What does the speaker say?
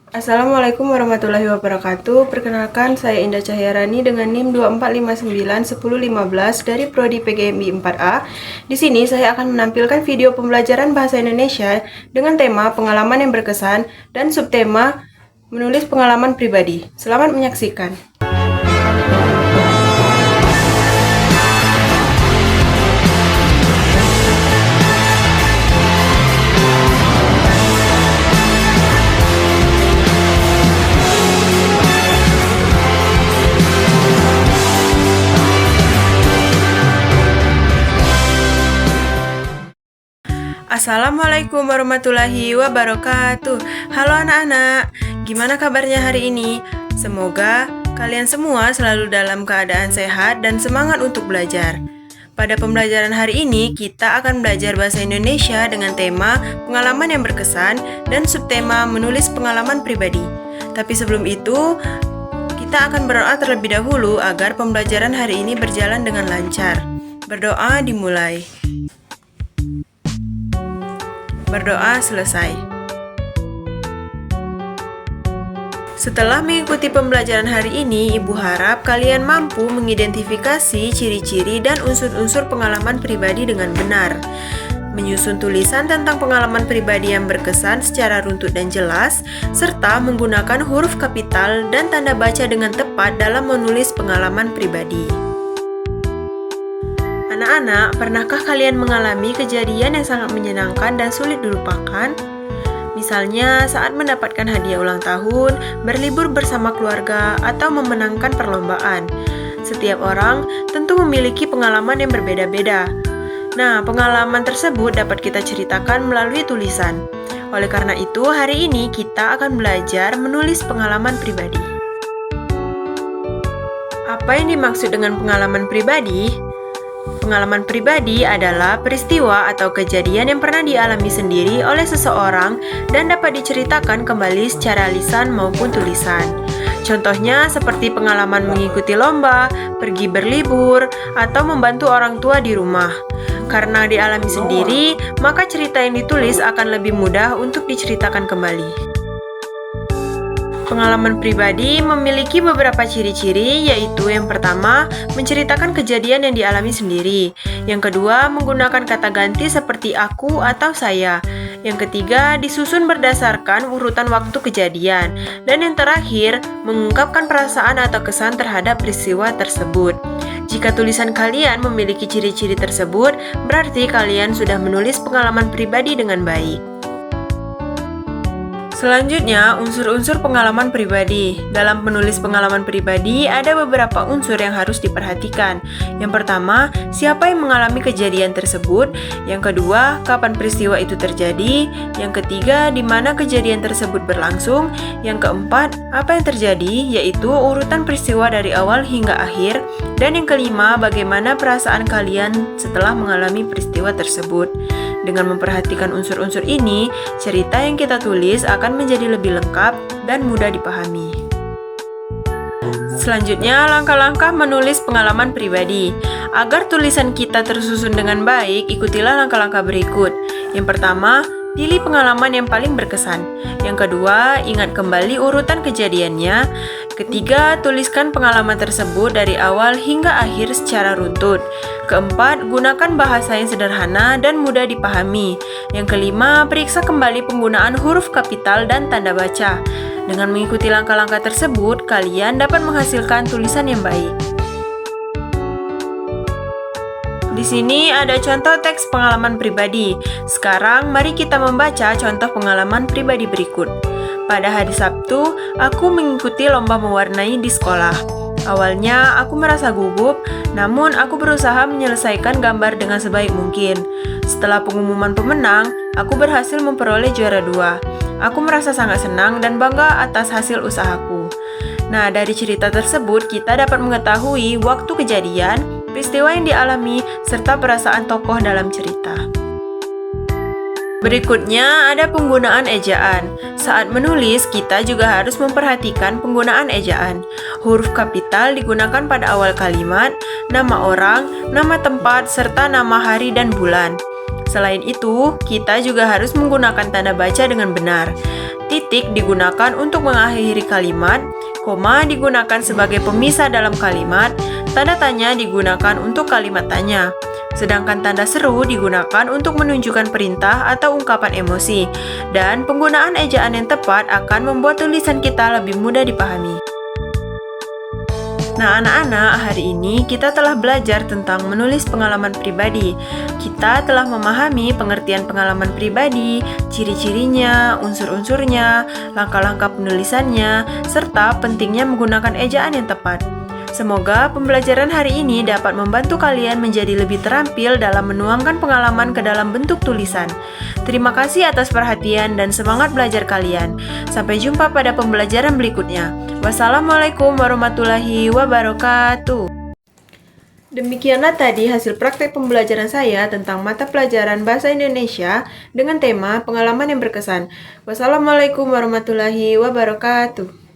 Assalamualaikum warahmatullahi wabarakatuh. Perkenalkan, saya Indah Cahyarani dengan NIM 24591015 dari Prodi PGMI 4A. Di sini saya akan menampilkan video pembelajaran bahasa Indonesia dengan tema pengalaman yang berkesan dan subtema menulis pengalaman pribadi. Selamat menyaksikan. Assalamualaikum warahmatullahi wabarakatuh. Halo anak-anak, gimana kabarnya hari ini? Semoga kalian semua selalu dalam keadaan sehat dan semangat untuk belajar. Pada pembelajaran hari ini, kita akan belajar bahasa Indonesia dengan tema pengalaman yang berkesan dan subtema menulis pengalaman pribadi. Tapi sebelum itu, kita akan berdoa terlebih dahulu agar pembelajaran hari ini berjalan dengan lancar. Berdoa dimulai. Berdoa selesai. Setelah mengikuti pembelajaran hari ini, Ibu harap kalian mampu mengidentifikasi ciri-ciri dan unsur-unsur pengalaman pribadi dengan benar. Menyusun tulisan tentang pengalaman pribadi yang berkesan secara runtut dan jelas, serta menggunakan huruf kapital dan tanda baca dengan tepat dalam menulis pengalaman pribadi. Anak-anak, pernahkah kalian mengalami kejadian yang sangat menyenangkan dan sulit dilupakan? Misalnya saat mendapatkan hadiah ulang tahun, berlibur bersama keluarga, atau memenangkan perlombaan. Setiap orang tentu memiliki pengalaman yang berbeda-beda. Nah, pengalaman tersebut dapat kita ceritakan melalui tulisan. Oleh karena itu, hari ini kita akan belajar menulis pengalaman pribadi. Apa yang dimaksud dengan pengalaman pribadi? Pengalaman pribadi adalah peristiwa atau kejadian yang pernah dialami sendiri oleh seseorang dan dapat diceritakan kembali secara lisan maupun tulisan. Contohnya seperti pengalaman mengikuti lomba, pergi berlibur, atau membantu orang tua di rumah. Karena dialami sendiri, maka cerita yang ditulis akan lebih mudah untuk diceritakan kembali. Pengalaman pribadi memiliki beberapa ciri-ciri, yaitu yang pertama, menceritakan kejadian yang dialami sendiri. Yang kedua, menggunakan kata ganti seperti aku atau saya. Yang ketiga, disusun berdasarkan urutan waktu kejadian. Dan yang terakhir, mengungkapkan perasaan atau kesan terhadap peristiwa tersebut. Jika tulisan kalian memiliki ciri-ciri tersebut, berarti kalian sudah menulis pengalaman pribadi dengan baik. Selanjutnya, unsur-unsur pengalaman pribadi. Dalam menulis pengalaman pribadi, ada beberapa unsur yang harus diperhatikan. Yang pertama, siapa yang mengalami kejadian tersebut. Yang kedua, kapan peristiwa itu terjadi. Yang ketiga, di mana kejadian tersebut berlangsung. Yang keempat, apa yang terjadi, yaitu urutan peristiwa dari awal hingga akhir. Dan yang kelima, bagaimana perasaan kalian setelah mengalami peristiwa tersebut. Dengan memperhatikan unsur-unsur ini, cerita yang kita tulis akan menjadi lebih lengkap dan mudah dipahami. Selanjutnya, langkah-langkah menulis pengalaman pribadi. Agar tulisan kita tersusun dengan baik, ikutilah langkah-langkah berikut. Yang pertama, pilih pengalaman yang paling berkesan. Yang kedua, ingat kembali urutan kejadiannya. Ketiga, tuliskan pengalaman tersebut dari awal hingga akhir secara runtut. Keempat, gunakan bahasa yang sederhana dan mudah dipahami. Yang kelima, periksa kembali penggunaan huruf kapital dan tanda baca. Dengan mengikuti langkah-langkah tersebut, kalian dapat menghasilkan tulisan yang baik. Di sini ada contoh teks pengalaman pribadi. Sekarang, mari kita membaca contoh pengalaman pribadi berikut. Pada hari Sabtu, aku mengikuti lomba mewarnai di sekolah. Awalnya, aku merasa gugup, namun aku berusaha menyelesaikan gambar dengan sebaik mungkin. Setelah pengumuman pemenang, aku berhasil memperoleh juara 2. Aku merasa sangat senang dan bangga atas hasil usahaku. Nah, dari cerita tersebut, kita dapat mengetahui waktu kejadian, peristiwa yang dialami, serta perasaan tokoh dalam cerita. Berikutnya ada penggunaan ejaan. Saat menulis, kita juga harus memperhatikan penggunaan ejaan. Huruf kapital digunakan pada awal kalimat, nama orang, nama tempat, serta nama hari dan bulan. Selain itu, kita juga harus menggunakan tanda baca dengan benar. Titik digunakan untuk mengakhiri kalimat, koma digunakan sebagai pemisah dalam kalimat, tanda tanya digunakan untuk kalimat tanya. Sedangkan tanda seru digunakan untuk menunjukkan perintah atau ungkapan emosi, dan penggunaan ejaan yang tepat akan membuat tulisan kita lebih mudah dipahami. Nah, anak-anak, hari ini kita telah belajar tentang menulis pengalaman pribadi. Kita telah memahami pengertian pengalaman pribadi, ciri-cirinya, unsur-unsurnya, langkah-langkah penulisannya, serta pentingnya menggunakan ejaan yang tepat. Semoga pembelajaran hari ini dapat membantu kalian menjadi lebih terampil dalam menuangkan pengalaman ke dalam bentuk tulisan. Terima kasih atas perhatian dan semangat belajar kalian. Sampai jumpa pada pembelajaran berikutnya. Wassalamualaikum warahmatullahi wabarakatuh. Demikianlah tadi hasil praktek pembelajaran saya tentang mata pelajaran Bahasa Indonesia dengan tema pengalaman yang berkesan. Wassalamualaikum warahmatullahi wabarakatuh.